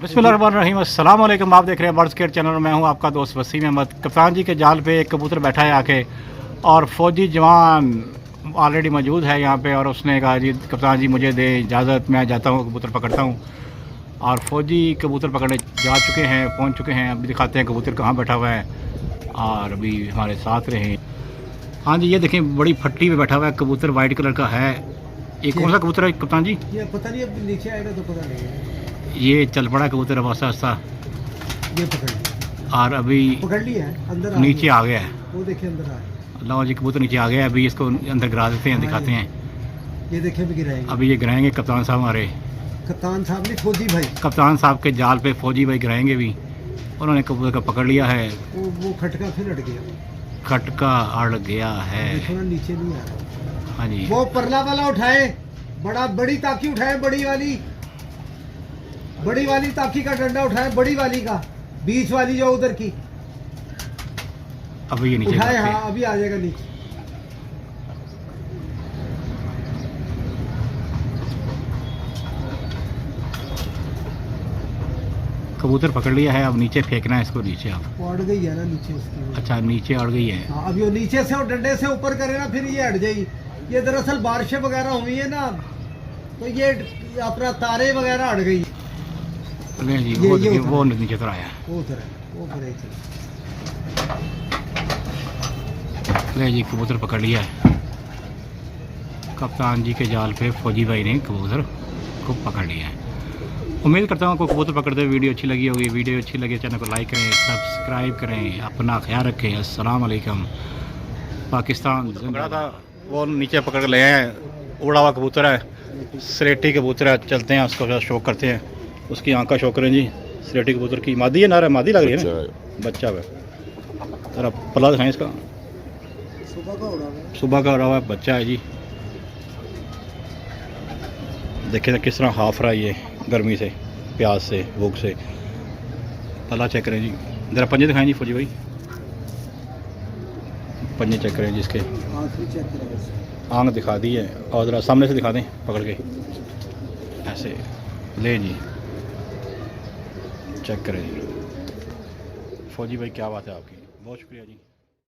बिस्मिल्लाहिर्रहमानिर्रहीम, अस्सलाम वालेकुम। आप देख रहे हैं बर्ड्स केयर चैनल। मैं हूं आपका दोस्त वसीम अहमद। कप्तान जी के जाल पे एक कबूतर बैठा है आके, और फ़ौजी जवान ऑलरेडी मौजूद है यहाँ पे, और उसने कहा जी कप्तान जी मुझे दे इजाज़त, मैं जाता हूँ कबूतर पकड़ता हूँ। और फ़ौजी कबूतर पकड़ने जा चुके हैं, पहुँच चुके हैं। अभी दिखाते हैं कबूतर कहाँ बैठा हुआ है, और अभी हमारे साथ रहे। हाँ जी, ये देखें बड़ी फट्टी पे बैठा हुआ है कबूतर, वाइट कलर का है। ये कौन सा कबूतर है कप्तान जी? ये पता नहीं, अब नीचे आएगा तो पता नहीं। ये चल पड़ा कबूतर अब आस्ता आस्ता, ये पकड़ लिया, और अभी पकड़ लिया है, अंदर नीचे आ गया है। वो देखिए अंदर आ गया। लो जी, कबूतर नीचे आ गया है। अभी इसको अंदर गिरा देते हैं, दिखाते हैं। ये देखिए अभी गिराएंगे। अभी ये गिराएंगे कप्तान साहब हमारे। कप्तान साहब ने, फौजी भाई, कप्तान साहब के जाल पे फौजी भाई गिराएंगे भी। उन्होंने कबूतर को पकड़ लिया है। वो खटका फिर अट गया, खटका अड़ गया है। देखो नीचे नहीं आ रहा। हाँ जी, वो परला वाला उठाए, बड़ी ताकी उठाए, बड़ी वाली ताकी का डंडा उठाए, बड़ी वाली का, बीच वाली जो उधर की अभी ये नीचे उठाए। गिराते हैं। हाँ अभी आ जाएगा नीचे। कबूतर पकड़ लिया है, अब नीचे फेंकना है इसको। नीचे अब वो अड़ गई है ना नीचे उसकी। अच्छा, नीचे अड़ गई है। हाँ, अभी वो नीचे से और डंडे से ऊपर करे ना, फिर ये हट जाएगी। ये दरअसल बारिशें वगैरह हुई है ना, तो ये अपना तारे वगैरह हट गई। ले जी, ये वो उधर। वो नीचे उतर आया। वो उधर है, वो ब्रेक है। ले जी, कबूतर पकड़ लिया है। कप्तान जी के जाल पे फौजी भाई ने कबूतर को पकड़ लिया है। उम्मीद करता हूँ आपको कबूतर पकड़ते हुए वीडियो अच्छी लगी होगी। वीडियो अच्छी लगी चैनल को लाइक करें, सब्सक्राइब करें, अपना ख्याल रखें। अस्सलाम वालेकुम। पाकिस्तान पकड़ा था, वो नीचे पकड़ के ले आए। उड़ा हुआ कबूतर है, सलेटी कबूतर है। चलते हैं उसको शौक करते हैं, उसकी आँख का शौक करें जी। सलेटी कबूतर की मादी है, नारा मादी लग रही है ना, बच्चा है। जरा पला दिखाएँ इसका। सुबह का उड़ा हुआ बच्चा है जी। देखिए किस तरह हाफ रहा है ये, गर्मी से, प्यास से, भूख से। पला चेक करें जी, ज़रा पंजे दिखाएं जी फौजी भाई। पंजे चेक करें जी, इसके आँख दिखा दी है, और ज़रा सामने से दिखा दें पकड़ के ऐसे। ले जी, चेक करें जी फौजी भाई, क्या बात है आपकी। बहुत शुक्रिया जी।